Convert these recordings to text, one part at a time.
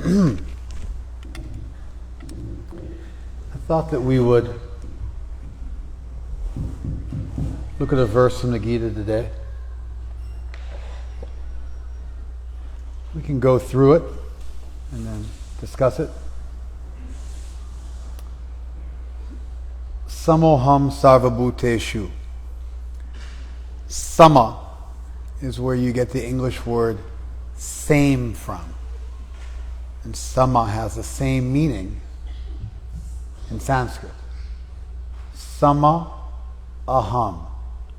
I thought that we would look at a verse from the Gita today. We can go through it and then discuss it. Samoham sarvabhuteshu. Sama is where you get the English word same from. And sama has the same meaning in Sanskrit. Sama aham.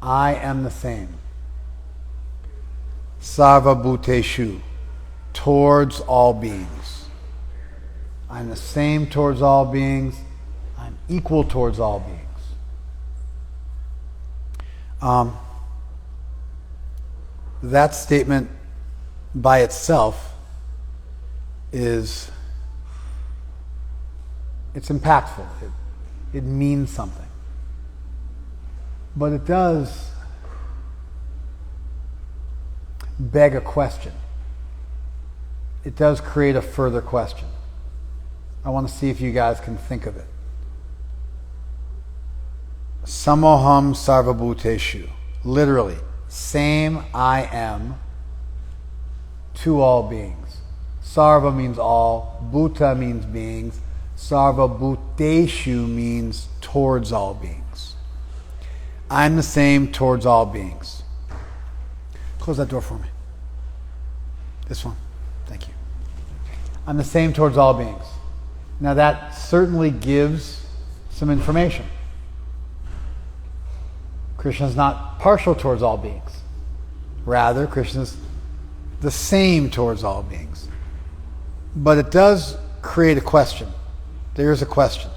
I am the same. Sarvabhuteshu. Towards all beings. I'm the same towards all beings. I'm equal towards all beings. That statement by itself it's impactful. It means something. But it does beg a question. It does create a further question. I want to see if you guys can think of it. Samoham sarvabhuteshu. Literally, same I am to all beings. Sarva means all, bhuta means beings, sarvabhuteshu means towards all beings. I'm the same towards all beings. Close that door for me. This one. Thank you. I'm the same towards all beings. Now that certainly gives some information. Krishna is not partial towards all beings. Rather, Krishna is the same towards all beings. But it does create a question. There is a question.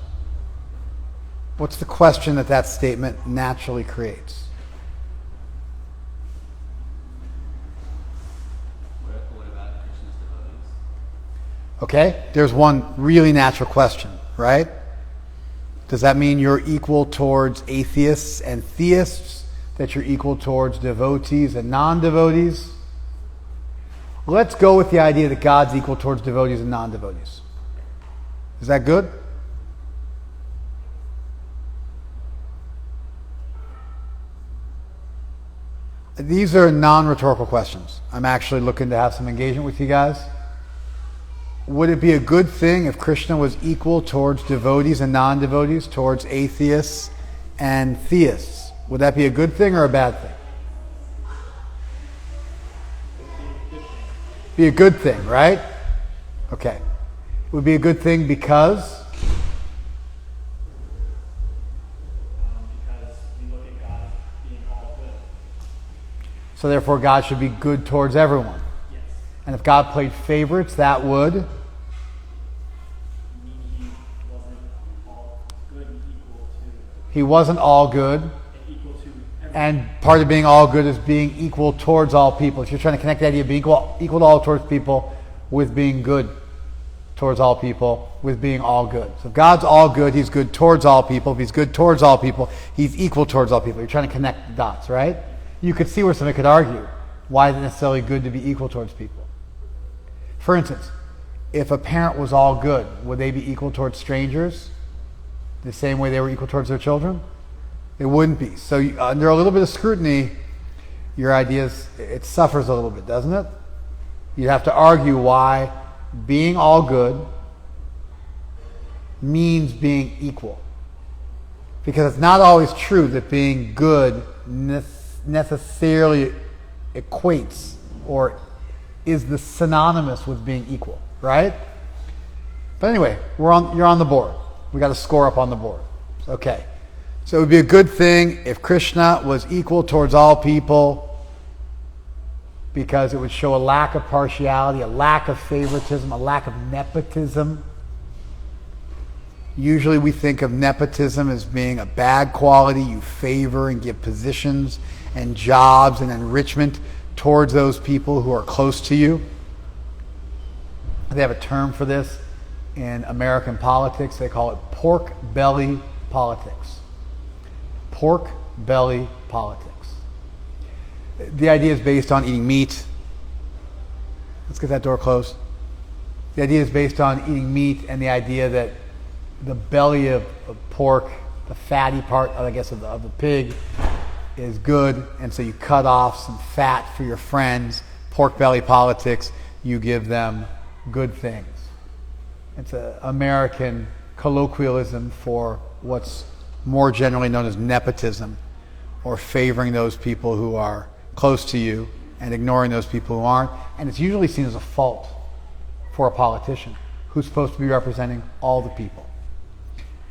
What's the question that statement naturally creates? What about Krishna's devotees? Okay, there's one really natural question, right? Does that mean you're equal towards atheists and theists? That you're equal towards devotees and non-devotees? Let's go with the idea that God's equal towards devotees and non-devotees. Is that good? These are non-rhetorical questions. I'm actually looking to have some engagement with you guys. Would it be a good thing if Krishna was equal towards devotees and non-devotees, towards atheists and theists? Would that be a good thing or a bad thing? Be a good thing, right? Okay. It would be a good thing because? Because we look at God being all good. So therefore God should be good towards everyone. Yes. And if God played favorites, that would? Mean he wasn't all good and equal to. He wasn't all good. And equal to everyone. And part of being all good is being equal towards all people. If you're trying to connect the idea of being equal to all towards people with being good towards all people, with being all good. So if God's all good, he's good towards all people. If he's good towards all people, he's equal towards all people. You're trying to connect the dots, right? You could see where somebody could argue, why is it necessarily good to be equal towards people? For instance, if a parent was all good, would they be equal towards strangers the same way they were equal towards their children? It wouldn't be. So under a little bit of scrutiny, your ideas, it suffers a little bit, doesn't it? You'd have to argue why being all good means being equal. Because it's not always true that being good necessarily equates or is the synonymous with being equal, right? But anyway, you're on the board. We got to score up on the board. Okay. So it would be a good thing if Krishna was equal towards all people because it would show a lack of partiality, a lack of favoritism, a lack of nepotism. Usually we think of nepotism as being a bad quality. You favor and give positions and jobs and enrichment towards those people who are close to you. They have a term for this in American politics. They call it pork belly politics. Pork belly politics. The idea is based on eating meat. Let's get that door closed. The idea is based on eating meat and the idea that the belly of pork, the fatty part, I guess, of the pig is good, and so you cut off some fat for your friends. Pork belly politics, you give them good things. It's an American colloquialism for what's more generally known as nepotism, or favoring those people who are close to you and ignoring those people who aren't. And it's usually seen as a fault for a politician who's supposed to be representing all the people.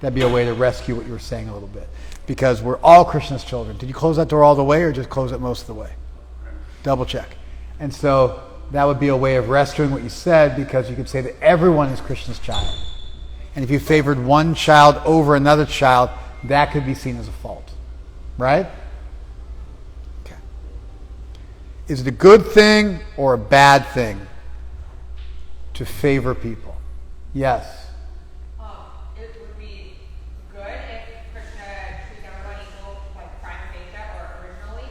That'd be a way to rescue what you were saying a little bit. Because we're all Krishna as children. Did you close that door all the way or just close it most of the way? Double check. And so that would be a way of rescuing what you said, because you could say that everyone is Krishna's child. And if you favored one child over another child, that could be seen as a fault. Right? Okay. Is it a good thing or a bad thing to favor people? Yes. It would be good if Krishna treats everyone equal, like prima facie or originally,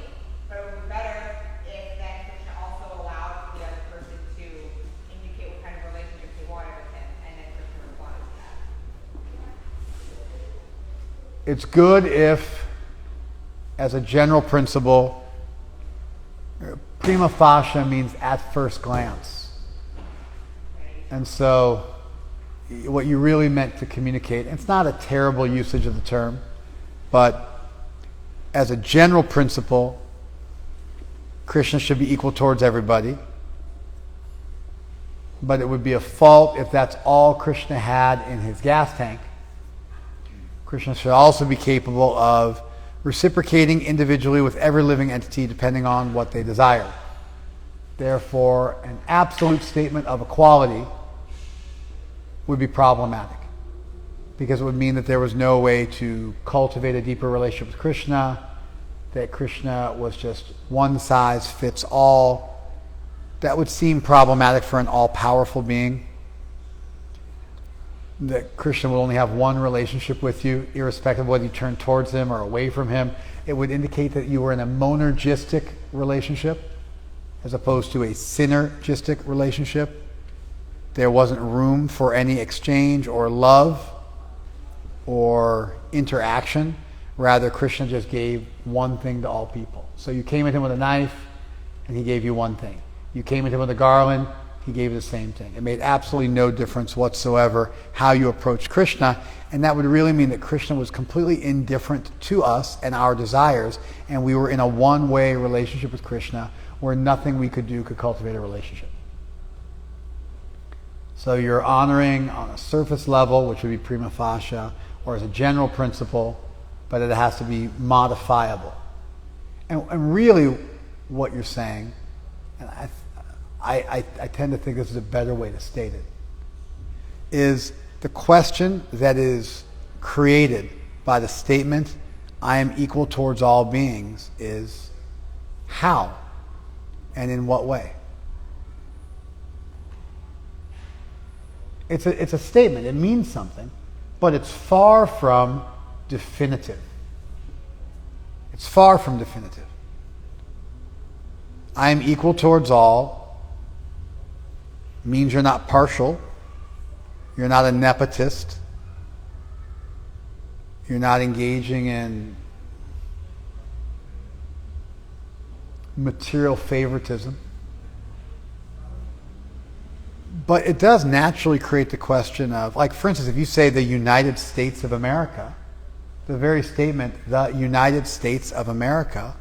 but it would be better if then Krishna also allowed the other person to indicate what kind of relationship they wanted with him, and then Krishna responded to that. It's good if, as a general principle, prima facie means at first glance. And so what you really meant to communicate, it's not a terrible usage of the term, but as a general principle, Krishna should be equal towards everybody. But it would be a fault if that's all Krishna had in his gas tank. Krishna should also be capable of reciprocating individually with every living entity depending on what they desire. Therefore, an absolute statement of equality would be problematic, because it would mean that there was no way to cultivate a deeper relationship with Krishna, that Krishna was just one size fits all. That would seem problematic for an all-powerful being, that Krishna will only have one relationship with you, irrespective of whether you turn towards him or away from him. It would indicate that you were in a monergistic relationship as opposed to a synergistic relationship. There wasn't room for any exchange or love or interaction. Rather, Krishna just gave one thing to all people. So you came at him with a knife, and he gave you one thing. You came at him with a garland, he gave you the same thing. It made absolutely no difference whatsoever how you approached Krishna, and that would really mean that Krishna was completely indifferent to us and our desires, and we were in a one-way relationship with Krishna where nothing we could do could cultivate a relationship. So you're honoring on a surface level, which would be prima facie, or as a general principle, but it has to be modifiable. And really what you're saying, and I tend to think this is a better way to state it, is the question that is created by the statement, I am equal towards all beings, is how and in what way? It's a statement. It means something, but it's far from definitive. It's far from definitive. I am equal towards all means you're not partial. You're not a nepotist. You're not engaging in material favoritism. But it does naturally create the question of, like, for instance, if you say the United States of America, the very statement, the United States of America,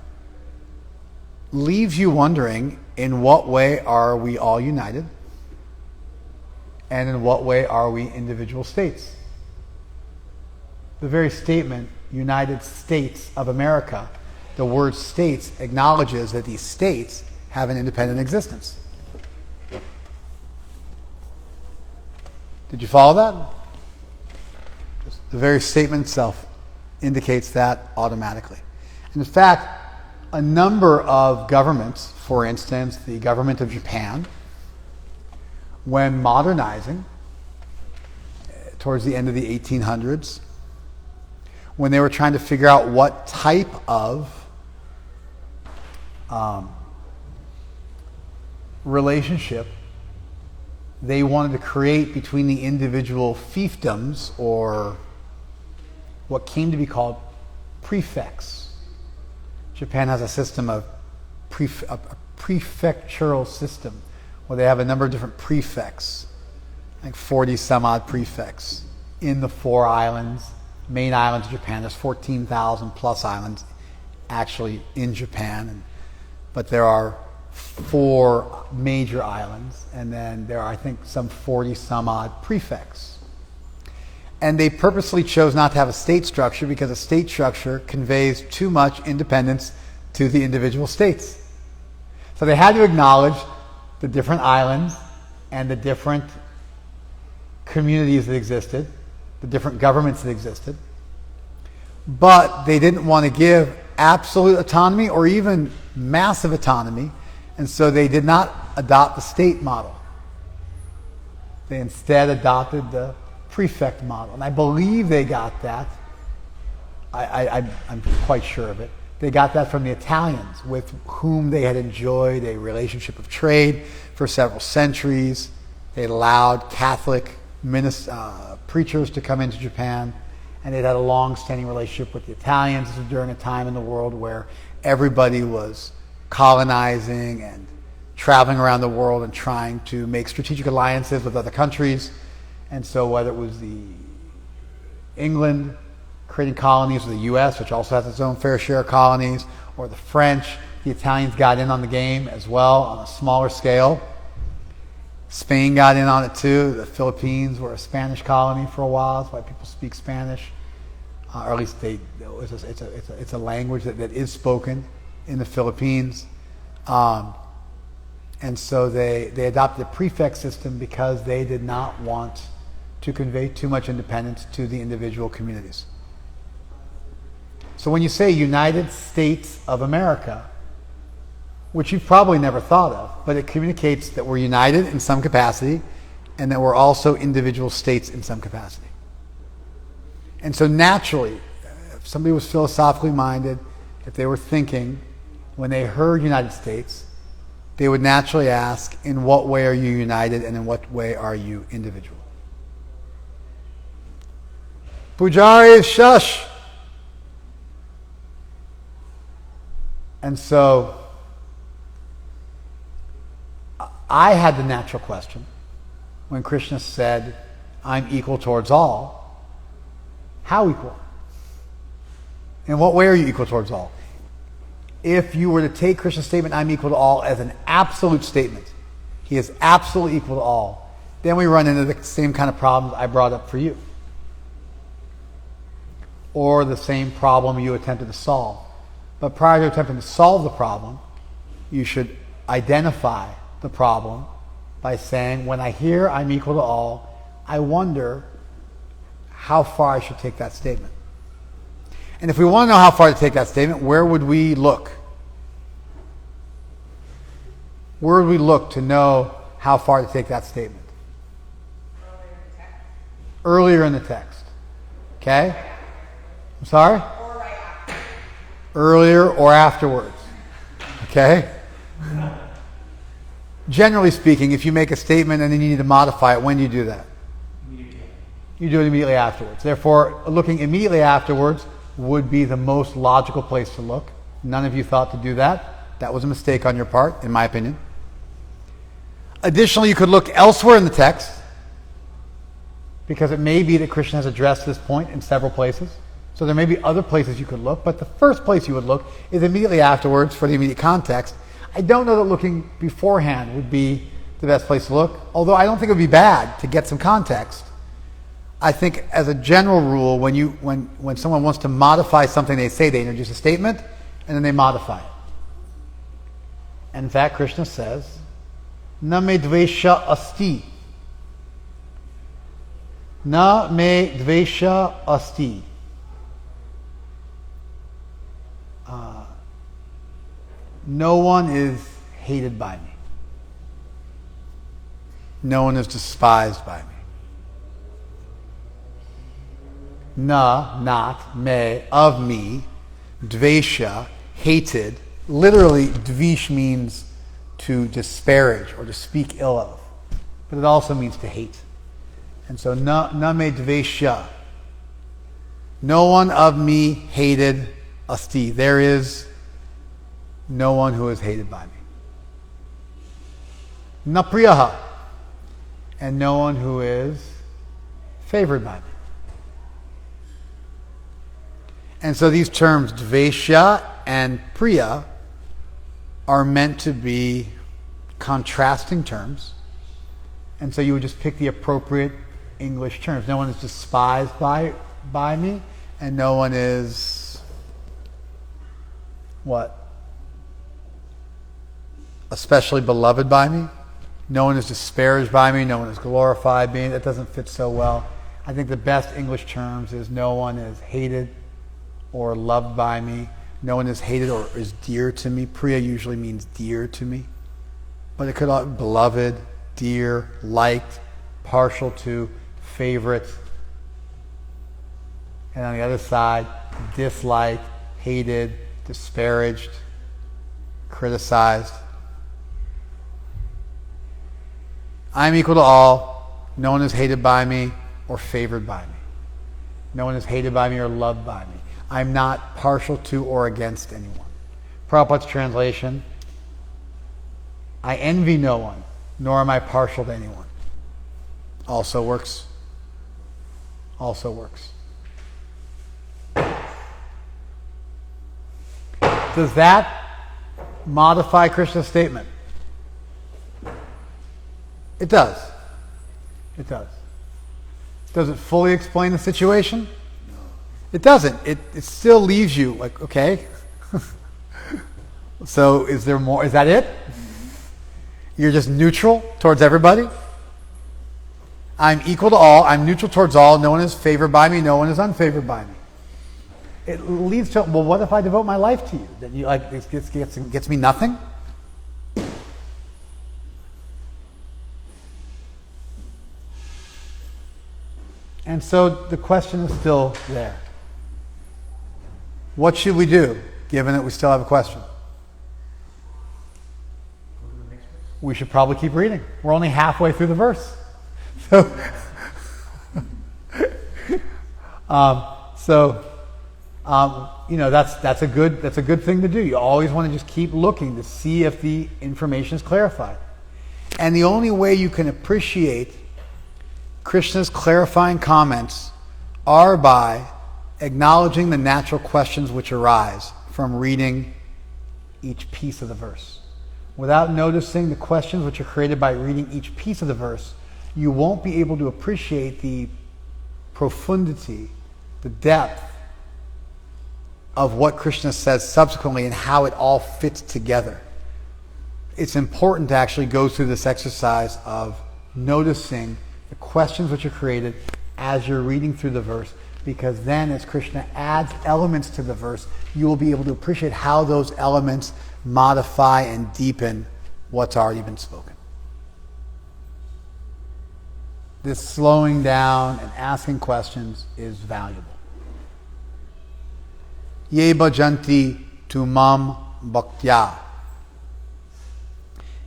leaves you wondering, in what way are we all united? And in what way are we individual states? The very statement, United States of America, the word states acknowledges that these states have an independent existence. Did you follow that? Just the very statement itself indicates that automatically. And in fact, a number of governments, for instance, the government of Japan, when modernizing towards the end of the 1800s, when they were trying to figure out what type of relationship they wanted to create between the individual fiefdoms, or what came to be called prefects. Japan has a system of a prefectural system where they have a number of different prefects, like 40 some odd prefects in the 4 islands, main islands of Japan. There's 14,000 plus islands actually in Japan, but there are 4 major islands, and then there are, I think, some 40 some odd prefects. And they purposely chose not to have a state structure because a state structure conveys too much independence to the individual states. So they had to acknowledge the different islands and the different communities that existed, the different governments that existed. But they didn't want to give absolute autonomy or even massive autonomy, and so they did not adopt the state model. They instead adopted the prefect model. And I believe they got that. I'm quite sure of it. They got that from the Italians, with whom they had enjoyed a relationship of trade for several centuries. They allowed Catholic preachers to come into Japan, and they'd had a long-standing relationship with the Italians. This was during a time in the world where everybody was colonizing and traveling around the world and trying to make strategic alliances with other countries. And so whether it was the England creating colonies, or the U.S., which also has its own fair share of colonies, or the French, the Italians got in on the game as well on a smaller scale. Spain got in on it too. The Philippines were a Spanish colony for a while. That's why people speak Spanish, or at least it's a language that is spoken in the Philippines. And so they adopted the prefect system because they did not want to convey too much independence to the individual communities. So when you say United States of America, which you've probably never thought of, but it communicates that we're united in some capacity and that we're also individual states in some capacity. And so naturally, if somebody was philosophically minded, if they were thinking, when they heard United States, they would naturally ask, in what way are you united and in what way are you individual? Pujari, shush! And so I had the natural question when Krishna said, I'm equal towards all. How equal? In what way are you equal towards all? If you were to take Krishna's statement, I'm equal to all, as an absolute statement, he is absolutely equal to all, then we run into the same kind of problems I brought up for you. Or the same problem you attempted to solve. But prior to attempting to solve the problem, you should identify the problem by saying, when I hear I'm equal to all, I wonder how far I should take that statement. And if we want to know how far to take that statement, where would we look? Where would we look to know how far to take that statement? Earlier in the text. Okay? I'm sorry? Or right after. Earlier or afterwards. Okay? Generally speaking, if you make a statement and then you need to modify it, when do you do that? Immediately. You do it immediately afterwards. Therefore, looking immediately afterwards would be the most logical place to look. None of you thought to do that. That was a mistake on your part, in my opinion. Additionally, you could look elsewhere in the text, because it may be that Krishna has addressed this point in several places. So there may be other places you could look, but the first place you would look is immediately afterwards for the immediate context. I don't know that looking beforehand would be the best place to look, although I don't think it would be bad to get some context. I think as a general rule, when someone wants to modify something they say, they introduce a statement and then they modify it. And in fact, Krishna says, Na me dvesha asti. Na me dvesha asti. No one is hated by me. No one is despised by me. Na, not, me, of me, dvesha, hated. Literally, dvish means to disparage or to speak ill of. but it also means to hate. And so na me dvesha. No one of me hated asti. There is no one who is hated by me. Na priyaha. And no one who is favored by me. And so these terms, dvesha and priya, are meant to be contrasting terms. And so you would just pick the appropriate English terms. No one is despised by me, and no one is what? Especially beloved by me. No one is disparaged by me. No one is glorified by me. That doesn't fit so well. I think the best English terms is no one is hated or loved by me. No one is hated or is dear to me. Priya usually means dear to me. But it could be beloved, dear, liked, partial to, favorite. And on the other side, disliked, hated, disparaged, criticized. I am equal to all. No one is hated by me or favored by me. No one is hated by me or loved by me. I'm not partial to or against anyone. Prabhupada's translation, I envy no one, nor am I partial to anyone. Also works. Also works. Does that modify Krishna's statement? It does. It does. Does it fully explain the situation? It doesn't. It still leaves you like, okay. So is there more? Is that it? You're just neutral towards everybody? I'm equal to all. I'm neutral towards all. No one is favored by me. No one is unfavored by me. It leads to, well, what if I devote my life to you? That you like this gets me nothing? And so the question is still there. What should we do, given that we still have a question? We should probably keep reading. We're only halfway through the verse. That's a good thing to do. You always want to just keep looking to see if the information is clarified. And the only way you can appreciate Krishna's clarifying comments are by acknowledging the natural questions which arise from reading each piece of the verse. Without noticing the questions which are created by reading each piece of the verse, you won't be able to appreciate the profundity, the depth of what Krishna says subsequently and how it all fits together. It's important to actually go through this exercise of noticing the questions which are created as you're reading through the verse, because then as Krishna adds elements to the verse, you will be able to appreciate how those elements modify and deepen what's already been spoken. This slowing down and asking questions is valuable. Ye bhajanti tu mam bhaktya.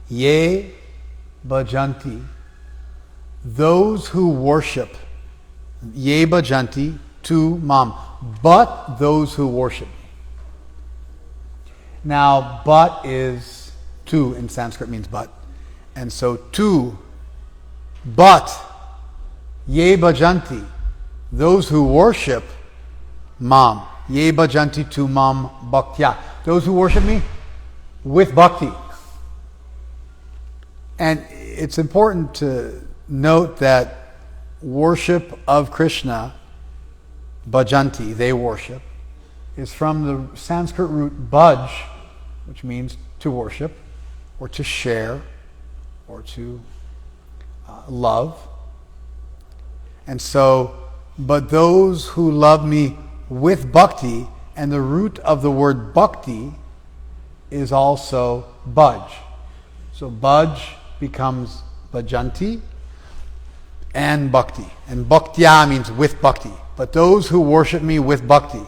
Ye bhajanti, those who worship. Ye bhajanti tu mam, but those who worship me. Now, but is tu in Sanskrit means but. And so tu, but ye bhajanti, those who worship mam. Ye bhajanti tu mam bhaktya. Those who worship me with bhakti. And it's important to note that worship of Krishna, bhajanti, they worship, is from the Sanskrit root bhaj, which means to worship, or to share, or to love. And so, but those who love me with bhakti, and the root of the word bhakti is also bhaj. So bhaj becomes bhajanti and bhakti. And bhaktya means with bhakti. But those who worship me with bhakti.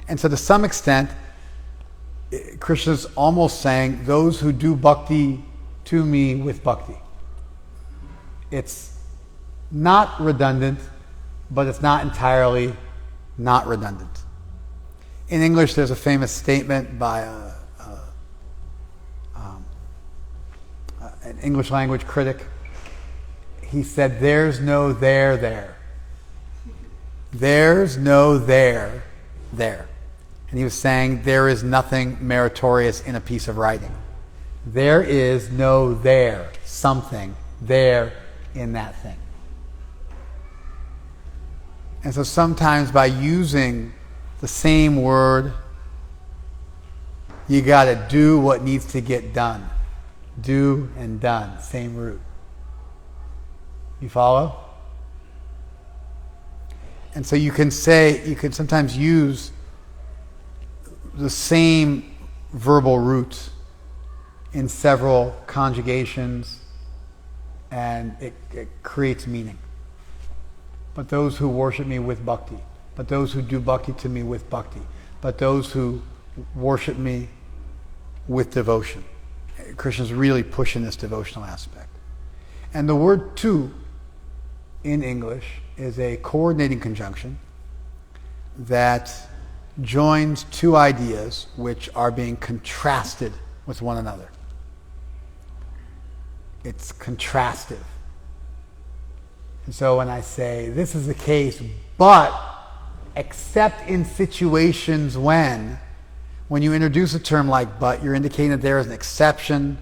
And so to some extent, Krishna's almost saying those who do bhakti to me with bhakti. It's not redundant, but it's not entirely not redundant. In English, there's a famous statement by an English language critic. He said, "There's no there there. There's no there there." And he was saying there is nothing meritorious in a piece of writing. There is no there, something there in that thing. And so sometimes by using the same word, you got to do what needs to get done. Do and done, same root. You follow? And so you can sometimes use the same verbal root in several conjugations, and it creates meaning. But those who worship me with bhakti, but those who do bhakti to me with bhakti, but those who worship me with devotion. Krishna's really pushing this devotional aspect. And the word to in English is a coordinating conjunction that joins two ideas which are being contrasted with one another. It's contrastive. And so when I say, this is the case, but except in situations when you introduce a term like but, you're indicating that there is an exception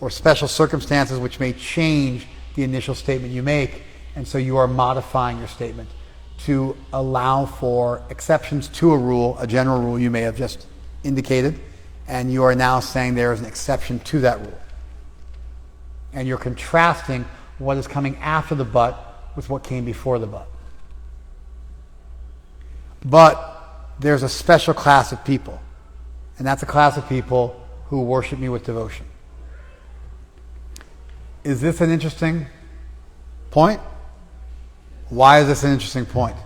or special circumstances which may change the initial statement you make. And so you are modifying your statement to allow for exceptions to a rule, a general rule you may have just indicated, and you are now saying there is an exception to that rule. And you're contrasting what is coming after the but with what came before the but. But there's a special class of people, and that's a class of people who worship me with devotion. Is this an interesting point? Why is this an interesting point?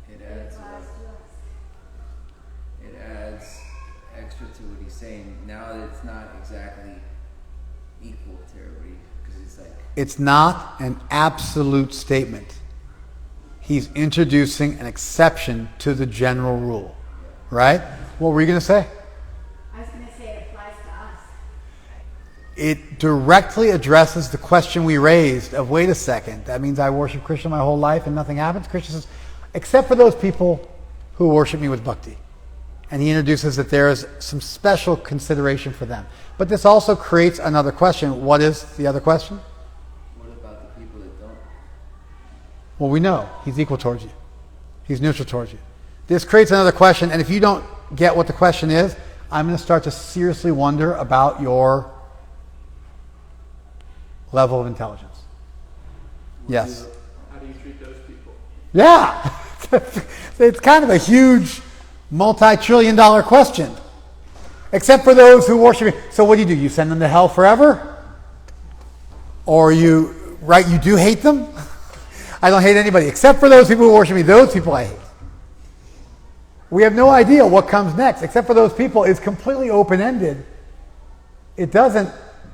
It adds extra to what he's saying. Now that it's not exactly equal to everybody, because it's like... It's not an absolute statement. He's introducing an exception to the general rule. Right? What were you going to say? I was going to say it applies to us. It directly addresses the question we raised of, wait a second, that means I worship Krishna my whole life and nothing happens? Krishna says, except for those people who worship me with bhakti. And he introduces that there is some special consideration for them. But this also creates another question. What is the other question? What about the people that don't? Well, we know he's equal towards you. He's neutral towards you. This creates another question, and if you don't get what the question is, I'm going to start to seriously wonder about your level of intelligence. Yes? How do you treat those people? Yeah! It's kind of a huge, multi-trillion-dollar question. Except for those who worship me. So what do? You send them to hell forever? Or you do hate them? I don't hate anybody. Except for those people who worship me. Those people I hate. We have no idea what comes next. Except for those people, it's completely open-ended. It doesn't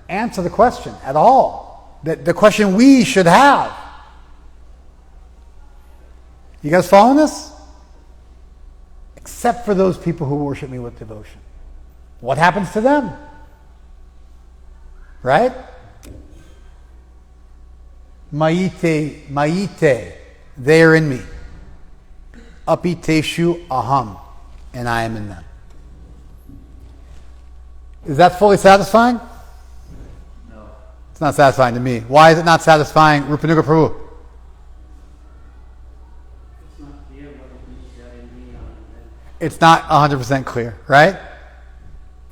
answer the question at all. The question we should have. You guys following this? Except for those people who worship me with devotion. What happens to them? Right? Maite, they are in me. Apiteshu aham, and I am in them. Is that fully satisfying? No. It's not satisfying to me. Why is it not satisfying, Rupanuga Prabhu? It's not clear what it means there in me. It's not 100% clear, right?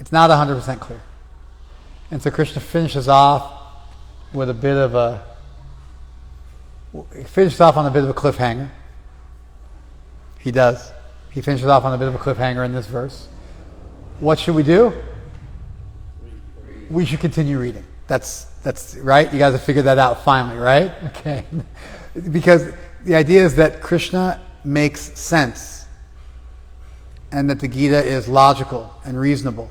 It's not 100% clear. And so Krishna finishes off with a bit of a... He finishes off on a bit of a cliffhanger. He does. He finishes off on a bit of a cliffhanger in this verse. What should we do? We should continue reading. That's right. You guys have figured that out finally, right? Okay. Because the idea is that Krishna makes sense and that the Gita is logical and reasonable.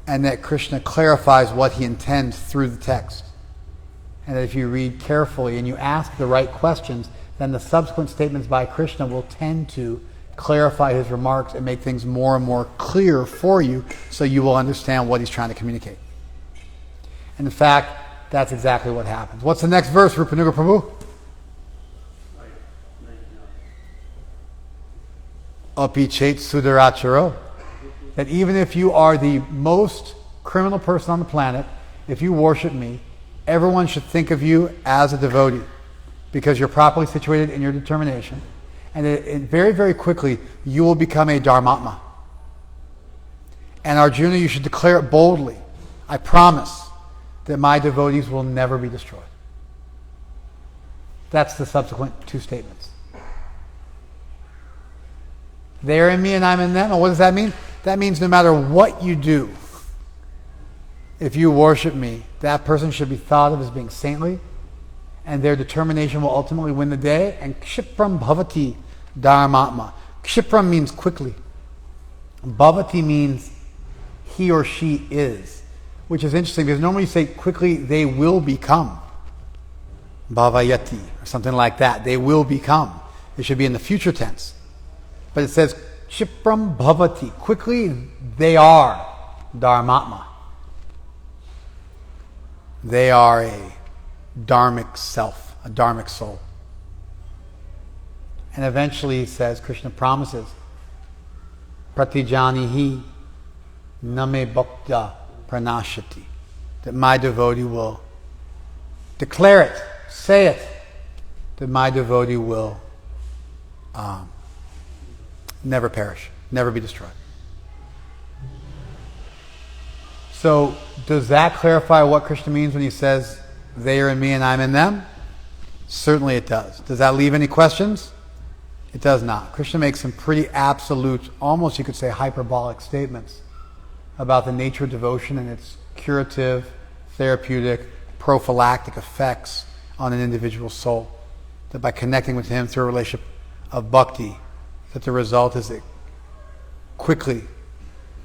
and that Krishna clarifies what he intends through the text. And that if you read carefully and you ask the right questions, then the subsequent statements by Krishna will tend to clarify his remarks and make things more and more clear for you, so you will understand what he's trying to communicate. And in fact, that's exactly what happens. What's the next verse, Rupanuga Prabhu? Api chet sudaracharo. That even if you are the most criminal person on the planet, if you worship me, everyone should think of you as a devotee, because you're properly situated in your determination. And very, very quickly, you will become a Dharmatma. And Arjuna, you should declare it boldly. I promise that my devotees will never be destroyed. That's the subsequent two statements. They're in me and I'm in them. And what does that mean? That means no matter what you do, if you worship me, that person should be thought of as being saintly, and their determination will ultimately win the day. And Kshipram Bhavati Dharmatma. Kshipram means quickly. Bhavati means he or she is. Which is interesting, because normally you say quickly they will become. Bhavayati, or something like that. They will become. It should be in the future tense. But it says Kshipram Bhavati. Quickly they are Dharmatma. They are a dharmic self, a dharmic soul. And eventually, he says, Krishna promises, Pratijanihi name bhakta pranashati, that my devotee will declare it, say it, that my devotee will never perish, never be destroyed. So, does that clarify what Krishna means when he says, they are in me and I'm in them? Certainly it does. Does that leave any questions? It does not. Krishna makes some pretty absolute, almost you could say hyperbolic statements about the nature of devotion and its curative, therapeutic, prophylactic effects on an individual soul. That by connecting with him through a relationship of bhakti, that the result is that quickly,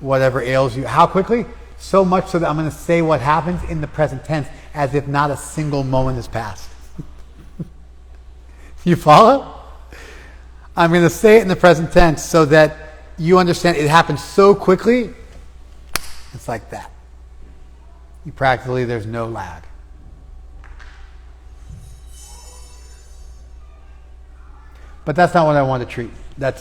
whatever ails you. How quickly? So much so that I'm going to say what happens in the present tense as if not a single moment has passed. You follow? I'm going to say it in the present tense so that you understand it happens so quickly. It's like that. Practically, there's no lag. But that's not what I want to treat.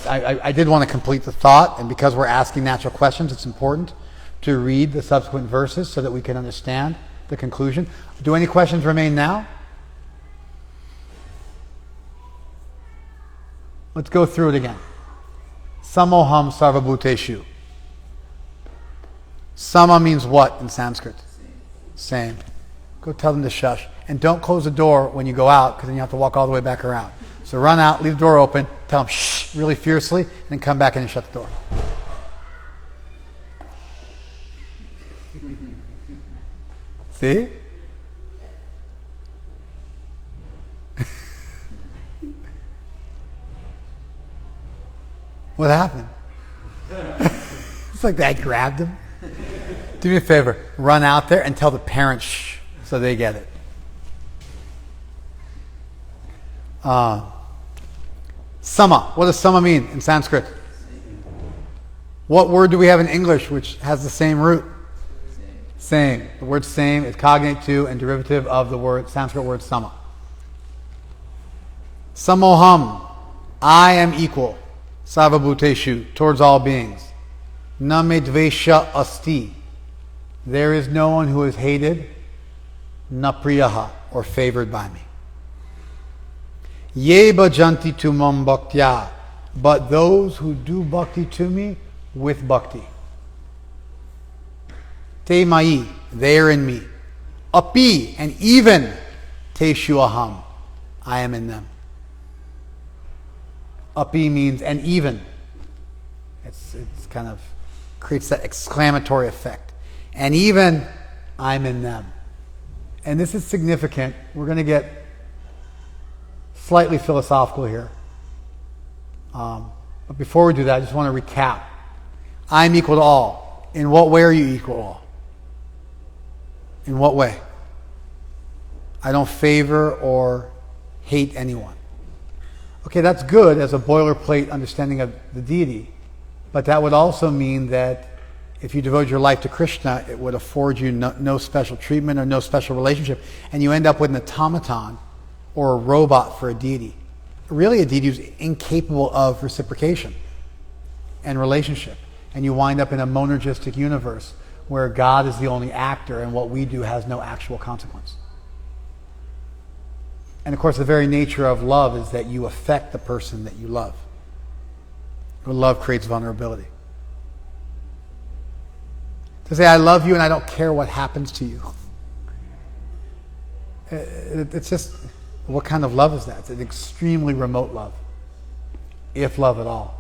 I did want to complete the thought, and because we're asking natural questions, it's important to read the subsequent verses so that we can understand the conclusion. Do any questions remain now? Let's go through it again. Samoham sarvabhuteshu. Sama means what in Sanskrit? Same. Go tell them to shush. And don't close the door when you go out, because then you have to walk all the way back around. So run out, leave the door open, tell them shh really fiercely, and then come back in and shut the door. See? What happened? It's like that. I grabbed him. Do me a favor. Run out there and tell the parents shh, so they get it. Sama. What does sama mean in Sanskrit? What word do we have in English which has the same root? Same. The word same is cognate to and derivative of the word Sanskrit word sama. Samoham. I am equal. Sarvabhuteshu, towards all beings. Na me dvesha asti. There is no one who is hated, na priyaha, or favored by me. Ye bhajanti tumam bhaktya, but those who do bhakti to me with bhakti. Te mai, they are in me. Api, and even teshu aham, I am in them. Api means and even. It's kind of creates that exclamatory effect. And even I'm in them. And this is significant. We're going to get slightly philosophical here. But before we do that, I just want to recap. I'm equal to all. In what way are you equal to all? In what way? I don't favor or hate anyone. Okay, that's good as a boilerplate understanding of the deity, but that would also mean that if you devote your life to Krishna, it would afford you no special treatment or no special relationship, and you end up with an automaton or a robot for a deity. Really a deity who's incapable of reciprocation and relationship, and you wind up in a monergistic universe where God is the only actor and what we do has no actual consequence. And of course, the very nature of love is that you affect the person that you love. Love creates vulnerability. To say, I love you and I don't care what happens to you. It's just, what kind of love is that? It's an extremely remote love, if love at all.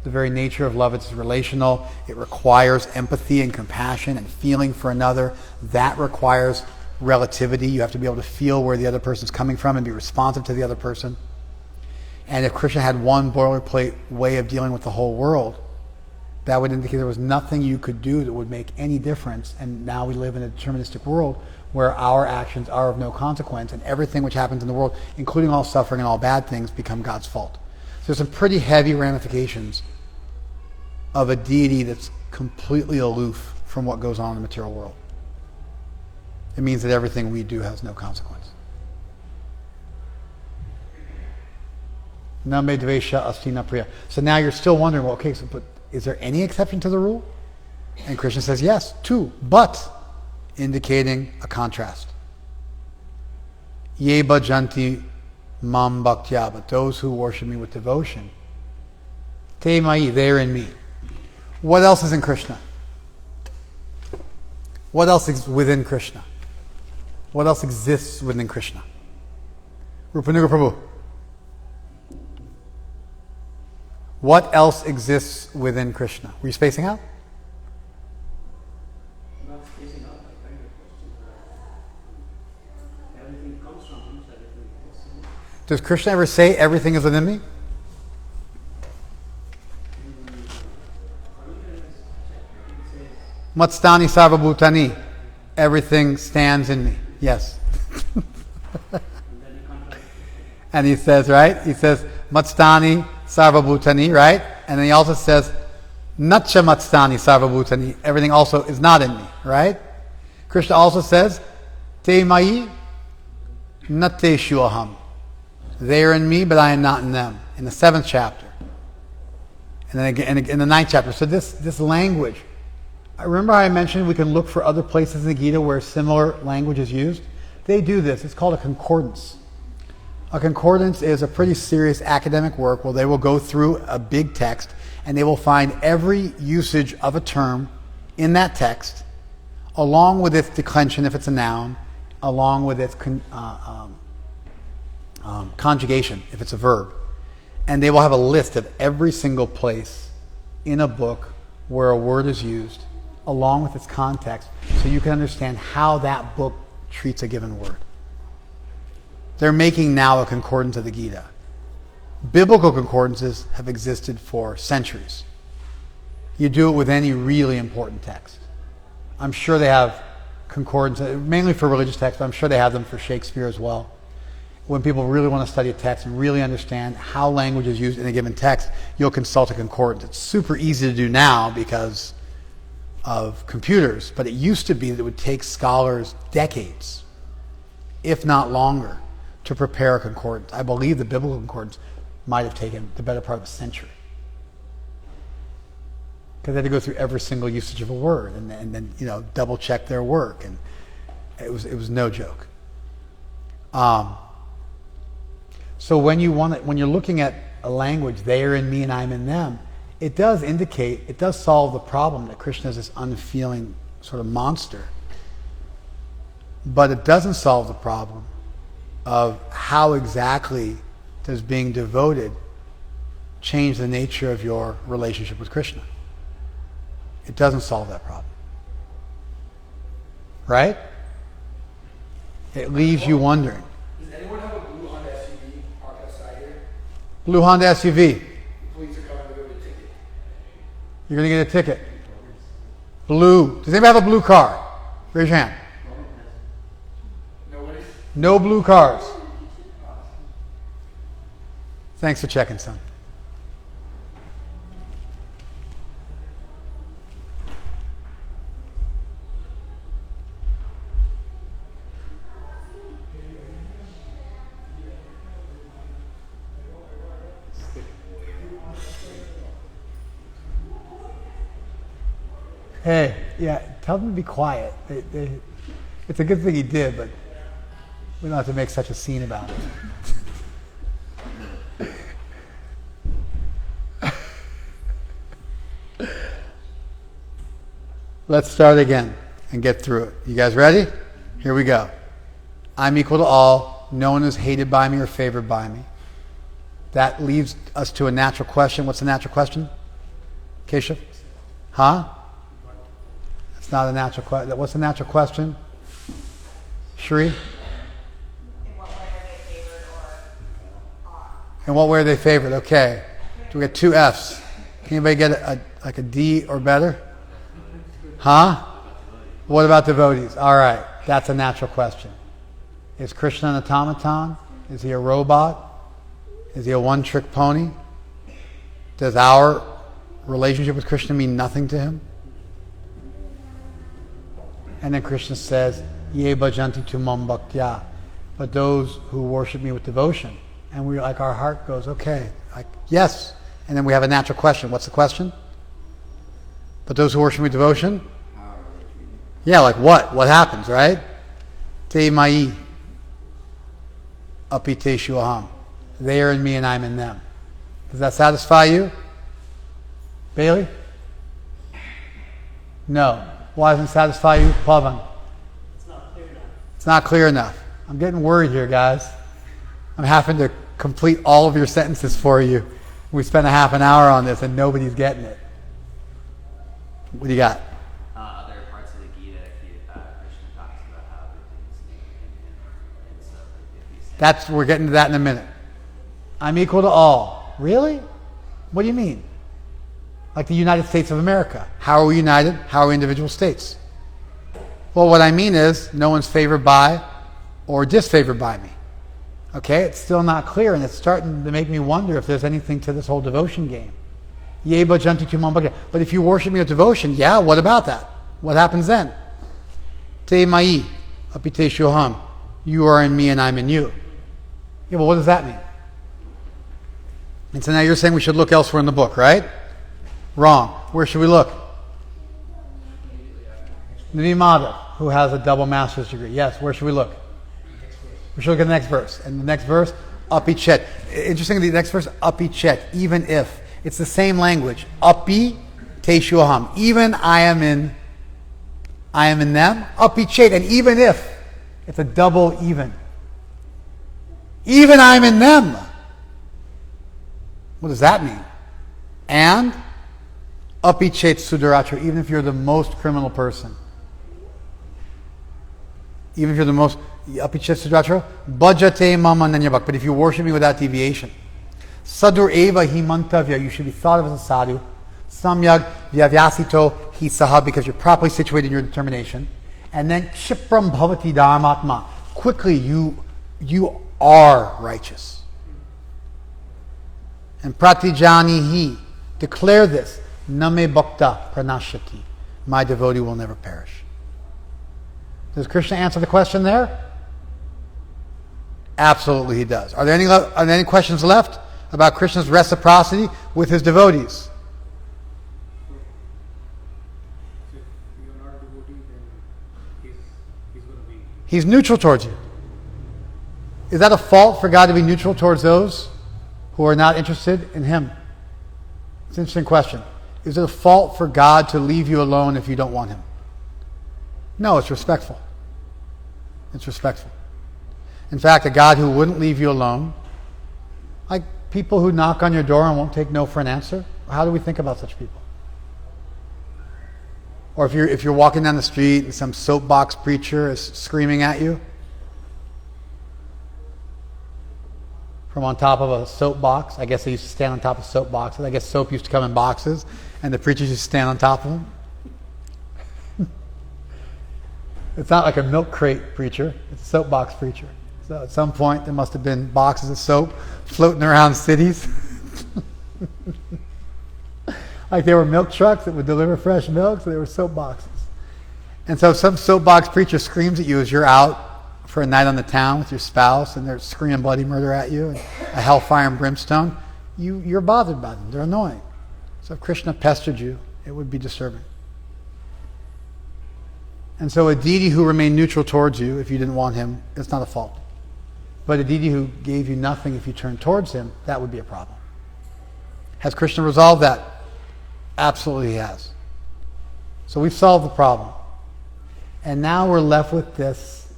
The very nature of love, it's relational. It requires empathy and compassion and feeling for another. That requires relativity. You have to be able to feel where the other person's coming from and be responsive to the other person. And if Krishna had one boilerplate way of dealing with the whole world, that would indicate there was nothing you could do that would make any difference. And now we live in a deterministic world where our actions are of no consequence, and everything which happens in the world, including all suffering and all bad things, become God's fault. So there's some pretty heavy ramifications of a deity that's completely aloof from what goes on in the material world. It means that everything we do has no consequence. Name dvesha astina priya. So now you're still wondering, well, okay, but is there any exception to the rule? And Krishna says, yes, two, but indicating a contrast. Ye bhajanti mam bhaktya, but those who worship me with devotion, te mai, they're in me. What else is in Krishna? What else is within Krishna? What else exists within Krishna? Rupanuga Prabhu. What else exists within Krishna? Were you spacing out? Not spacing out, I kind of question everything comes from him, so everything exists in him. Does Krishna ever say everything is within me? Matstani sarvabhutani. Everything stands in me. Yes. And he says, right? He says, Matstani sarvabhutani, right? And then he also says, Natcha matstani sarvabhutani. Everything also is not in me, right? Krishna also says, Te mai nateshu aham. They are in me, but I am not in them. In the 7th chapter. And then again in the 9th chapter. So this language, I remember I mentioned we can look for other places in the Gita where similar language is used. They do this. It's called a concordance. A concordance is a pretty serious academic work where they will go through a big text and they will find every usage of a term in that text, along with its declension if it's a noun, along with its conjugation if it's a verb. And they will have a list of every single place in a book where a word is used, along with its context, so you can understand how that book treats a given word. They're making now a concordance of the Gita. Biblical concordances have existed for centuries. You do it with any really important text. I'm sure they have concordances, mainly for religious texts, but I'm sure they have them for Shakespeare as well. When people really want to study a text and really understand how language is used in a given text, you'll consult a concordance. It's super easy to do now because of computers, but it used to be that it would take scholars decades, if not longer, to prepare a concordance. I believe the biblical concordance might have taken the better part of a century. Because they had to go through every single usage of a word and then double check their work, and it was no joke. So when you're looking at a language, they are in me and I'm in them, it does solve the problem that Krishna is this unfeeling sort of monster. But it doesn't solve the problem of how exactly does being devoted change the nature of your relationship with Krishna. It doesn't solve that problem. Right? It leaves you wondering. Does anyone have a blue Honda SUV parked outside here? Blue Honda SUV. Police are coming to go get a ticket. You're going to get a ticket. Blue. Does anybody have a blue car? Raise your hand. No blue cars. Thanks for checking, son. Hey, yeah, tell them to be quiet. It's a good thing he did, but we don't have to make such a scene about it. Let's start again and get through it. You guys ready? Here we go. I'm equal to all. No one is hated by me or favored by me. That leads us to a natural question. What's the natural question? Keshav? Huh? It's not a natural question. What's the natural question? Shri? In what way are they favored or are? In what way are they favored? Okay. Do we get 2 F's? Can anybody get a D or better? Huh? What about devotees? All right. That's a natural question. Is Krishna an automaton? Is he a robot? Is he a one-trick pony? Does our relationship with Krishna mean nothing to him? And then Krishna says, Ye bhajanti tu mam bhaktya. But those who worship me with devotion. And we our heart goes, okay, yes. And then we have a natural question. What's the question? But those who worship me with devotion? Yeah, like what? What happens, right? Te mai apiteshu aham. They are in me and I'm in them. Does that satisfy you? Bailey? No. Why doesn't it satisfy you, Pavan? It's not clear enough. It's not clear enough. I'm getting worried here, guys. I'm having to complete all of your sentences for you. We spent a half an hour on this and nobody's getting it. What do you got? Other parts of the Gita, Krishna talks about how everything's in him. And so if he's We're getting to that in a minute. I'm equal to all. Really? What do you mean? Like the United States of America. How are we united? How are we individual states? Well, what I mean is no one's favored by or disfavored by me. Okay? It's still not clear, and it's starting to make me wonder if there's anything to this whole devotion game. Ye bhajanti tu mam bhaktya. But if you worship me with devotion, yeah, what about that? What happens then? Te mai apiteshu aham. You are in me and I'm in you. Yeah, well, what does that mean? And so now you're saying we should look elsewhere in the book, right? Wrong. Where should we look? Nivimada, who has a double master's degree. Yes, where should we look? We should look at the next verse. And the next verse, api chet. Interestingly, the next verse, api chet, even if. It's the same language. Api teshu aham. Even I am in them. Api chet. And even if. It's a double even. Even I'm in them. What does that mean? And api chet sudaratra, even if you're the most criminal person. Even if you're the most api chet sudaratra, bhajate mama nanyabhak. But if you worship me without deviation. Sadur eva hi mantavya, you should be thought of as a sadhu. Samyag vyavyasito hi saha, because you're properly situated in your determination. And then kshipram bhavati dharmatma. Quickly, you are righteous. And pratijani hi, declare this. Name bhakta pranashati. My devotee will never perish. Does Krishna answer the question there? Absolutely he does. Are there any questions left about Krishna's reciprocity with his devotees? If you're not a devotee, then he's going to be. He's neutral towards you. Is that a fault for God to be neutral towards those who are not interested in him? It's an interesting question. Is it a fault for God to leave you alone if you don't want him? No, it's respectful. It's respectful. In fact, a God who wouldn't leave you alone, like people who knock on your door and won't take no for an answer, how do we think about such people? Or if you're walking down the street and some soapbox preacher is screaming at you from on top of a soapbox. I guess they used to stand on top of soapboxes. I guess soap used to come in boxes and the preachers used to stand on top of them. It's not like a milk crate preacher. It's a soapbox preacher. So at some point there must have been boxes of soap floating around cities. Like they were milk trucks that would deliver fresh milk, so they were soap boxes. And so some soapbox preacher screams at you as you're out for a night on the town with your spouse, and they're screaming bloody murder at you and a hellfire and brimstone. You're bothered by them. They're annoying. So if Krishna pestered you, it would be disturbing. And so a deity who remained neutral towards you, if you didn't want him, it's not a fault. But a deity who gave you nothing if you turned towards him, that would be a problem. Has Krishna resolved that? Absolutely he has. So we've solved the problem. And now we're left with this,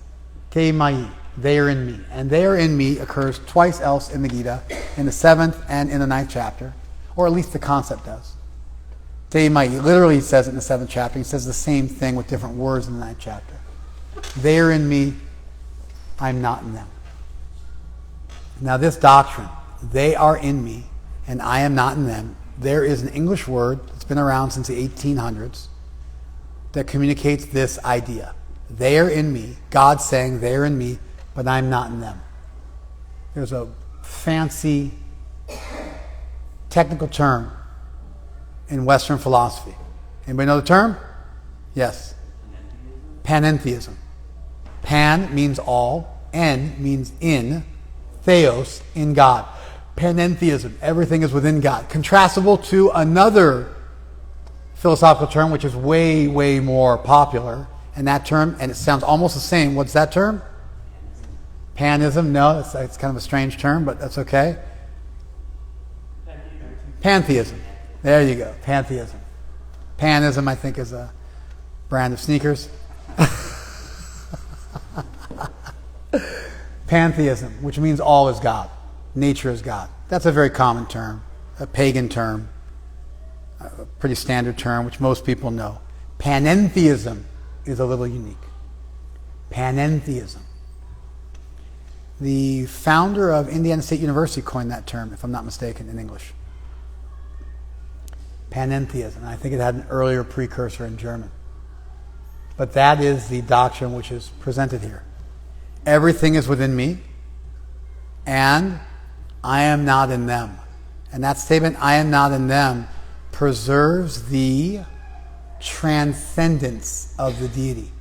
Te Mai, they are in me. And they are in me occurs twice else in the Gita, in the 7th and in the 9th chapter, or at least the concept does. Te Mai, literally he says it in the 7th chapter. He says the same thing with different words in the 9th chapter. They are in me, I'm not in them. Now this doctrine, they are in me and I am not in them, there is an English word that's been around since the 1800s that communicates this idea. They are in me, God saying they are in me, but I'm not in them. There's a fancy technical term in Western philosophy. Anybody know the term? Yes. Panentheism. Pan means all, en means in, theos, in God. Panentheism, everything is within God. Contrastable to another philosophical term which is way, way more popular. And that term, and it sounds almost the same. What's that term? Panism. No, it's kind of a strange term, but that's okay. Pantheism. There you go. Pantheism. Panism, I think, is a brand of sneakers. Pantheism, which means all is God. Nature is God. That's a very common term, a pagan term, a pretty standard term, which most people know. Panentheism is a little unique. Panentheism. The founder of Indiana State University coined that term, if I'm not mistaken, in English. Panentheism. I think it had an earlier precursor in German. But that is the doctrine which is presented here. Everything is within me, and I am not in them. And that statement, I am not in them, preserves the transcendence of the deity.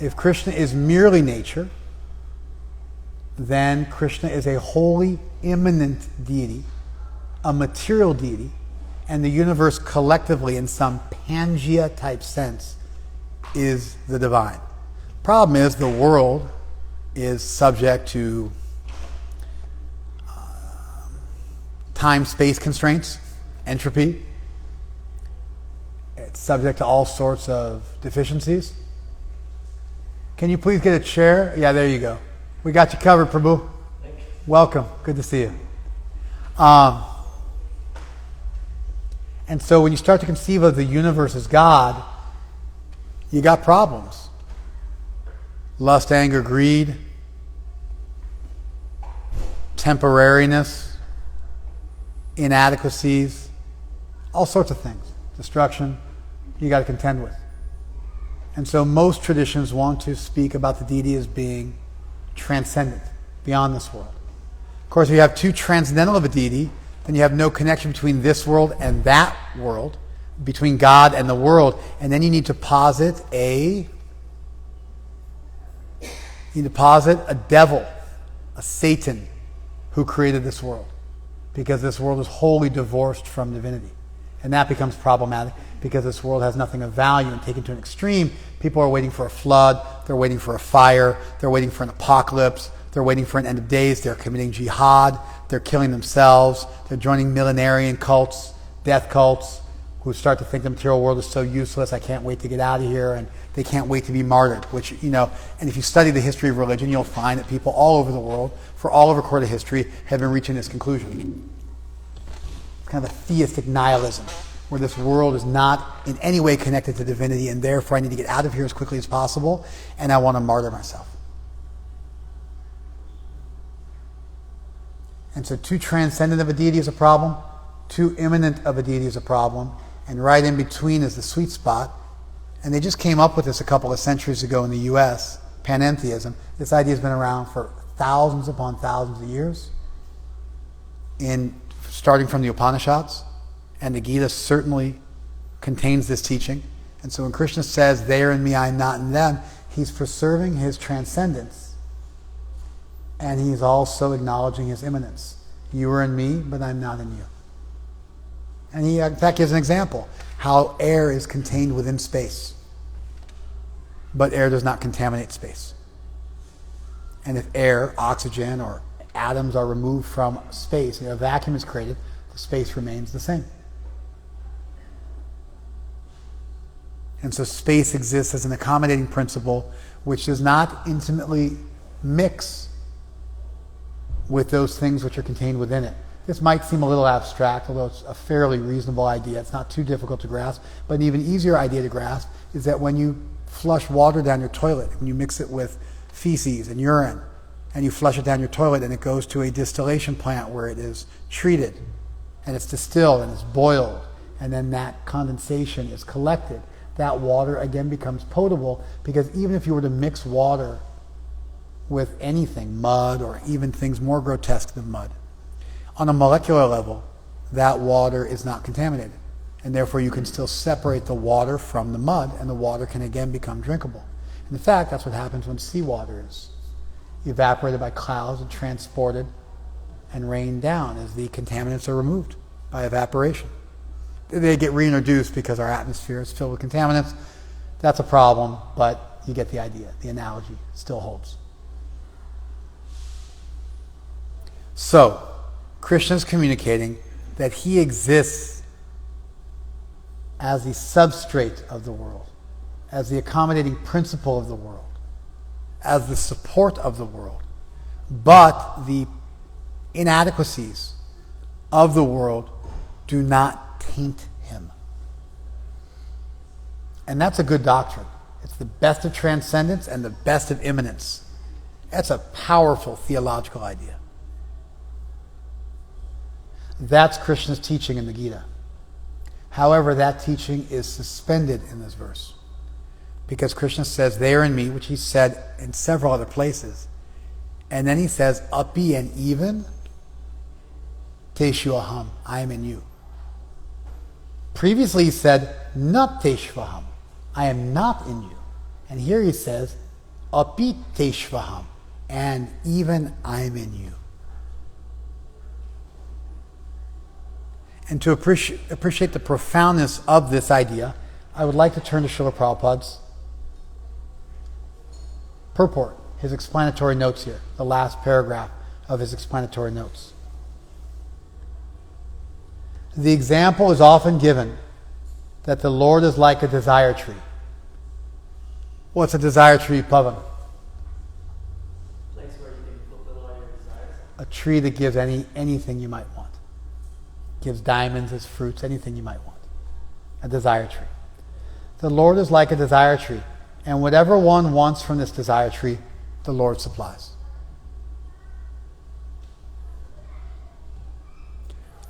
If Krishna is merely nature, then Krishna is a wholly immanent deity, a material deity, and the universe collectively, in some Pangea type sense, is the divine. Problem is, the world is subject to time-space constraints, entropy. It's subject to all sorts of deficiencies. Can you please get a chair? Yeah, there you go. We got you covered, Prabhu. Welcome. Good to see you. And so when you start to conceive of the universe as God, you got problems. Lust, anger, greed, temporariness, inadequacies, all sorts of things. Destruction, you got to contend with. And so most traditions want to speak about the deity as being transcendent, beyond this world. Of course, if you have too transcendental of a deity, then you have no connection between this world and that world, between God and the world, and then you need to posit a devil, a Satan, who created this world, because this world is wholly divorced from divinity. And that becomes problematic because this world has nothing of value, and taken to an extreme, people are waiting for a flood, they're waiting for a fire, they're waiting for an apocalypse, they're waiting for an end of days, they're committing jihad, they're killing themselves, they're joining millenarian cults, death cults, who start to think the material world is so useless, I can't wait to get out of here, and they can't wait to be martyred, which, and if you study the history of religion, you'll find that people all over the world, for all of recorded history, have been reaching this conclusion. It's kind of a theistic nihilism, where this world is not in any way connected to divinity, and therefore I need to get out of here as quickly as possible, and I want to martyr myself. And so too transcendent of a deity is a problem, too immanent of a deity is a problem, and right in between is the sweet spot. And they just came up with this a couple of centuries ago in the U.S., panentheism. This idea has been around for thousands upon thousands of years, starting from the Upanishads, and the Gita certainly contains this teaching. And so when Krishna says, they are in me, I am not in them, he's preserving his transcendence, and he's also acknowledging his immanence. You are in me, but I'm not in you. And he, in fact, gives an example, how air is contained within space, but air does not contaminate space. And if air, oxygen, or atoms are removed from space, and a vacuum is created, the space remains the same. And so space exists as an accommodating principle which does not intimately mix with those things which are contained within it. This might seem a little abstract, although it's a fairly reasonable idea. It's not too difficult to grasp. But an even easier idea to grasp is that when you flush water down your toilet, when you mix it with feces and urine, and you flush it down your toilet, and it goes to a distillation plant where it is treated, and it's distilled, and it's boiled, and then that condensation is collected, that water again becomes potable, because even if you were to mix water with anything, mud, or even things more grotesque than mud, on a molecular level, that water is not contaminated. And therefore you can still separate the water from the mud, and the water can again become drinkable. And in fact, that's what happens when seawater is evaporated by clouds and transported and rained down as the contaminants are removed by evaporation. They get reintroduced because our atmosphere is filled with contaminants. That's a problem, but you get the idea. The analogy still holds. So, Krishna is communicating that he exists as the substrate of the world, as the accommodating principle of the world, as the support of the world. But the inadequacies of the world do not taint him. And that's a good doctrine. It's the best of transcendence and the best of immanence. That's a powerful theological idea. That's Krishna's teaching in the Gita. However, that teaching is suspended in this verse, because Krishna says, they are in me, which he said in several other places. And then he says, api, and even, teshu aham, I am in you. Previously he said, not teshvaham, I am not in you. And here he says, api teshvaham, and even I am in you. And to appreciate the profoundness of this idea, I would like to turn to Srila Prabhupada's purport, his explanatory notes here, the last paragraph of his explanatory notes. The example is often given that the Lord is like a desire tree. What's a desire tree, Pavan? Place where you can fulfill all your desires. A tree that gives anything you might want. Gives diamonds as fruits, anything you might want. A desire tree. The Lord is like a desire tree, and whatever one wants from this desire tree, the Lord supplies.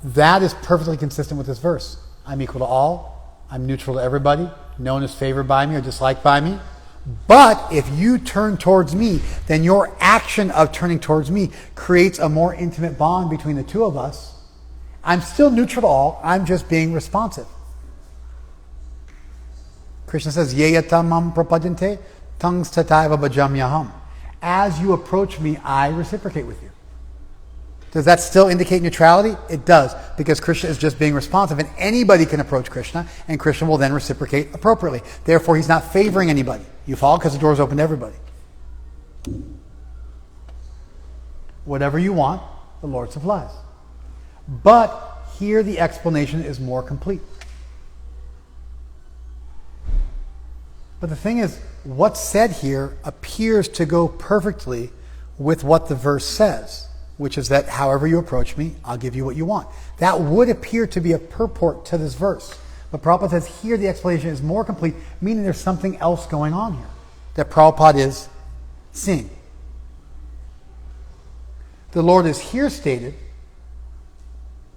That is perfectly consistent with this verse. I'm equal to all. I'm neutral to everybody. No one is favored by me or disliked by me. But if you turn towards me, then your action of turning towards me creates a more intimate bond between the two of us. I'm still neutral to all. I'm just being responsive. Krishna says, Yeyatamam prapadante tangs tataiva bhajamyaham. As you approach me, I reciprocate with you. Does that still indicate neutrality? It does, because Krishna is just being responsive, and anybody can approach Krishna, and Krishna will then reciprocate appropriately. Therefore, he's not favoring anybody. You follow? Because the door is open to everybody. Whatever you want, the Lord supplies. But here the explanation is more complete. But the thing is, what's said here appears to go perfectly with what the verse says, which is that however you approach me, I'll give you what you want. That would appear to be a purport to this verse. But Prabhupada says here the explanation is more complete, meaning there's something else going on here that Prabhupada is seeing. The Lord is here stated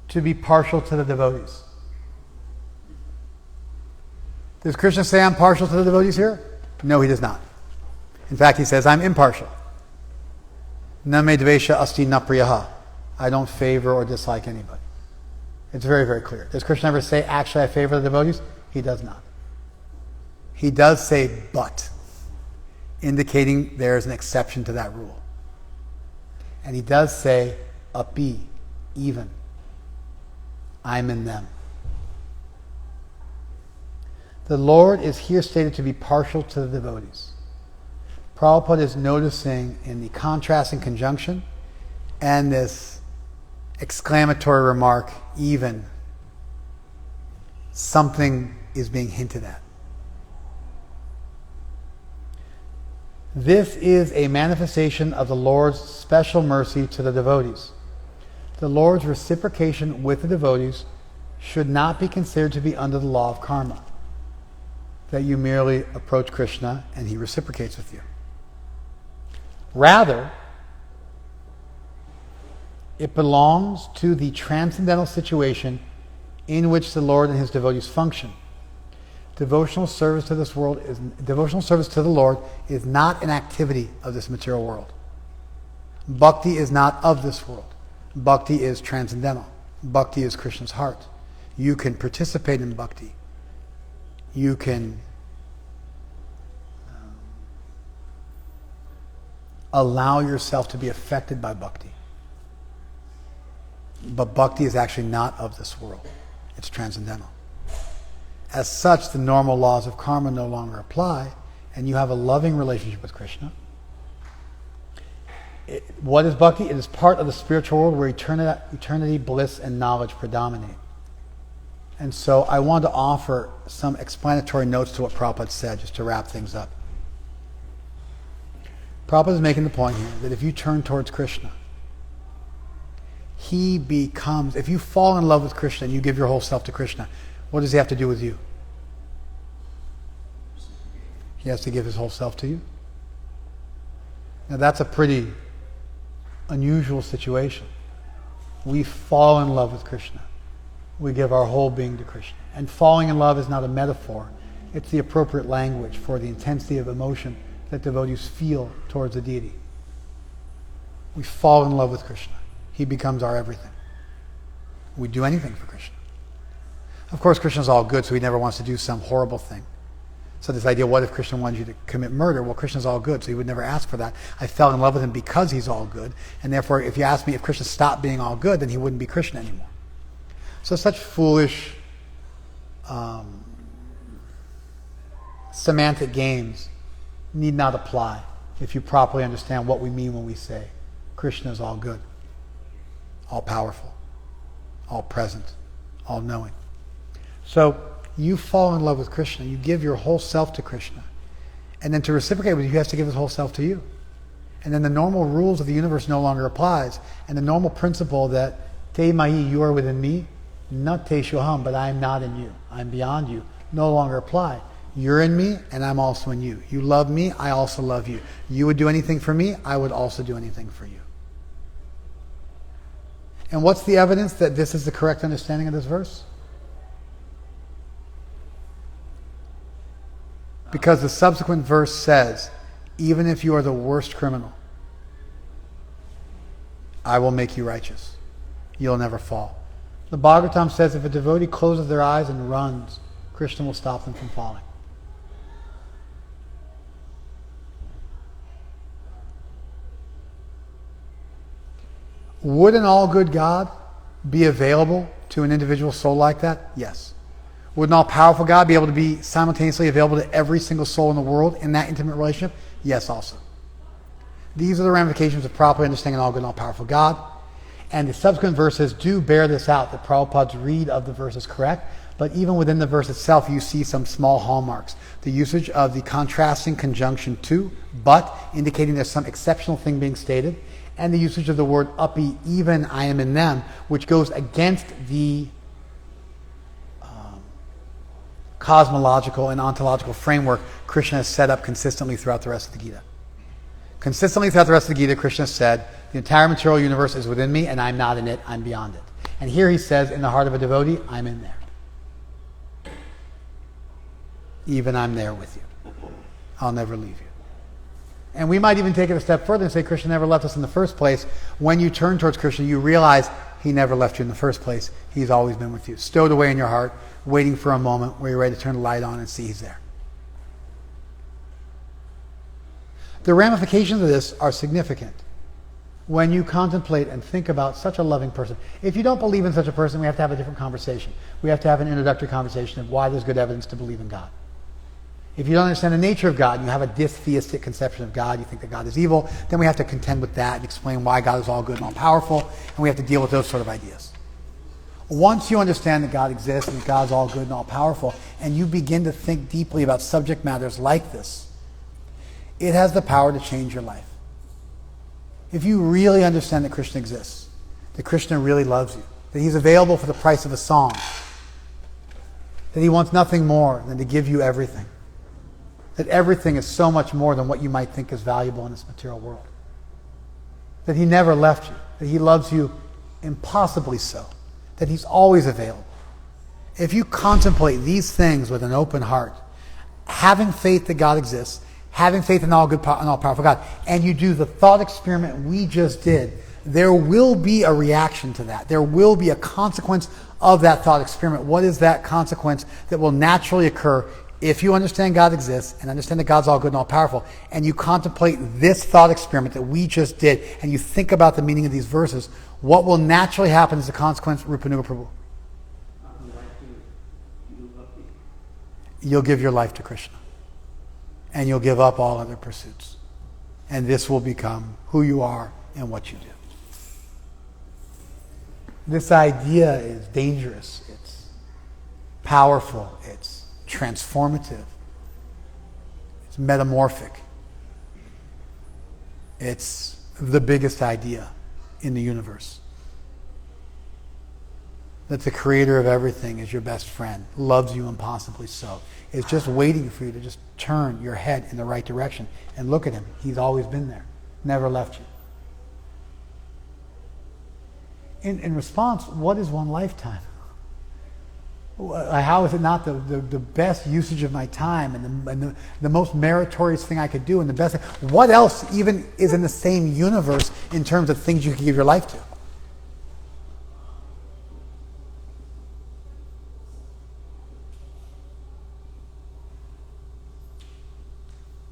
to be partial to the devotees. Does Krishna say I'm partial to the devotees here? No, he does not. In fact, he says, I'm impartial. Na me dvesha asti na priyaha. I don't favor or dislike anybody. It's very, very clear. Does Krishna ever say, actually, I favor the devotees? He does not. He does say, but, indicating there is an exception to that rule. And he does say, api, even. I'm in them. The Lord is here stated to be partial to the devotees. Prabhupada is noticing in the contrast and conjunction and this exclamatory remark, even, something is being hinted at. This is a manifestation of the Lord's special mercy to the devotees. The Lord's reciprocation with the devotees should not be considered to be under the law of karma, that you merely approach Krishna and he reciprocates with you. Rather, it belongs to the transcendental situation in which the Lord and his devotees function. Devotional service to the Lord is not an activity of this material world. Bhakti is not of this world. Bhakti is transcendental. Bhakti is Krishna's heart. You can participate in bhakti. You can allow yourself to be affected by bhakti. But bhakti is actually not of this world. It's transcendental. As such, the normal laws of karma no longer apply, and you have a loving relationship with Krishna. What is bhakti? It is part of the spiritual world where eternity, bliss, and knowledge predominate. And so I wanted to offer some explanatory notes to what Prabhupada said, just to wrap things up. Prabhupada is making the point here that if you turn towards Krishna, he becomes, if you fall in love with Krishna and you give your whole self to Krishna, what does he have to do with you? He has to give his whole self to you. Now that's a pretty unusual situation. We fall in love with Krishna. We give our whole being to Krishna. And falling in love is not a metaphor. It's the appropriate language for the intensity of emotion that devotees feel towards the deity. We fall in love with Krishna. He becomes our everything. We do anything for Krishna. Of course, Krishna's all good, so he never wants to do some horrible thing. So this idea, what if Krishna wanted you to commit murder? Well, Krishna's all good, so he would never ask for that. I fell in love with him because he's all good, and therefore, if you ask me if Krishna stopped being all good, then he wouldn't be Krishna anymore. So such foolish semantic games need not apply if you properly understand what we mean when we say Krishna is all good, all powerful, all present, all knowing. So you fall in love with Krishna, you give your whole self to Krishna, and then to reciprocate with you, he has to give his whole self to you. And then the normal rules of the universe no longer applies, and the normal principle that te mai, you are within me, not te shuham, but I am not in you, I'm beyond you, no longer apply. You're in me, and I'm also in you. You love me, I also love you. You would do anything for me, I would also do anything for you. And what's the evidence that this is the correct understanding of this verse? Because the subsequent verse says, even if you are the worst criminal, I will make you righteous. You'll never fall. The Bhagavatam says if a devotee closes their eyes and runs, Krishna will stop them from falling. Would an all-good God be available to an individual soul like that? Yes. Would an all-powerful God be able to be simultaneously available to every single soul in the world in that intimate relationship? Yes, also. These are the ramifications of properly understanding an all-good and all-powerful God. And the subsequent verses do bear this out, that Prabhupada's read of the verse is correct. But even within the verse itself, you see some small hallmarks. The usage of the contrasting conjunction to, but, indicating there's some exceptional thing being stated. And the usage of the word api, even I am in them, which goes against the cosmological and ontological framework Krishna has set up consistently throughout the rest of the Gita. Consistently throughout the rest of the Gita, Krishna said, the entire material universe is within me, and I'm not in it, I'm beyond it. And here he says, in the heart of a devotee, I'm in there. Even I'm there with you. I'll never leave you. And we might even take it a step further and say Krishna never left us in the first place. When you turn towards Krishna, you realize he never left you in the first place. He's always been with you, stowed away in your heart, waiting for a moment where you're ready to turn the light on and see he's there. The ramifications of this are significant. When you contemplate and think about such a loving person, if you don't believe in such a person, we have to have a different conversation. We have to have an introductory conversation of why there's good evidence to believe in God. If you don't understand the nature of God, you have a dystheistic conception of God, you think that God is evil, then we have to contend with that and explain why God is all good and all powerful, and we have to deal with those sort of ideas. Once you understand that God exists and that God's all good and all powerful, and you begin to think deeply about subject matters like this, it has the power to change your life. If you really understand that Krishna exists, that Krishna really loves you, that he's available for the price of a song, that he wants nothing more than to give you everything, that everything is so much more than what you might think is valuable in this material world, that he never left you, that he loves you impossibly so, that he's always available. If you contemplate these things with an open heart, having faith that God exists, having faith in all good and all powerful God, and you do the thought experiment we just did, there will be a reaction to that. There will be a consequence of that thought experiment. What is that consequence that will naturally occur if you understand God exists and understand that God's all good and all powerful, and you contemplate this thought experiment that we just did, and you think about the meaning of these verses? What will naturally happen as a consequence, Rupanuga Prabhu? You'll give your life to Krishna. And you'll give up all other pursuits. And this will become who you are and what you do. This idea is dangerous. It's powerful. It's transformative. It's metamorphic. It's the biggest idea in the universe. That the creator of everything is your best friend, loves you impossibly so, is just waiting for you to just turn your head in the right direction and look at him. He's always been there, never left you. In response, what is one lifetime? How is it not the best usage of my time and the most meritorious thing I could do and the best? What else even is in the same universe in terms of things you could give your life to?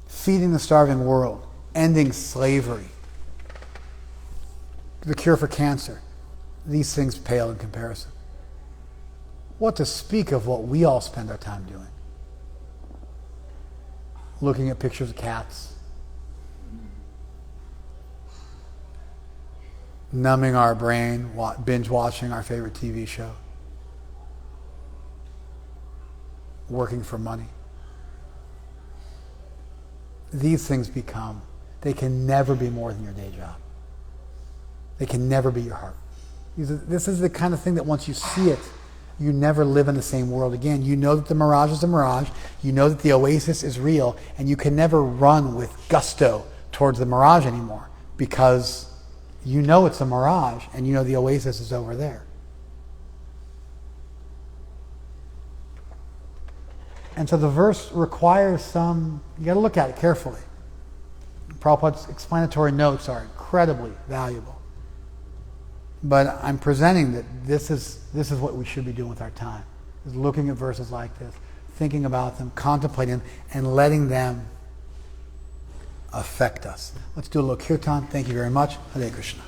Feeding the starving world, ending slavery, the cure for cancer. These things pale in comparison. What to speak of what we all spend our time doing? Looking at pictures of cats, numbing our brain, binge watching our favorite TV show, working for money. These things they can never be more than your day job. They can never be your heart. This is the kind of thing that once you see it, you never live in the same world again. You know that the mirage is a mirage. You know that the oasis is real. And you can never run with gusto towards the mirage anymore because you know it's a mirage and you know the oasis is over there. And so the verse requires you got to look at it carefully. Prabhupada's explanatory notes are incredibly valuable. But I'm presenting that this is what we should be doing with our time, is looking at verses like this, thinking about them, contemplating them, and letting them affect us. Let's do a little kirtan. Thank you very much. Hare Krishna.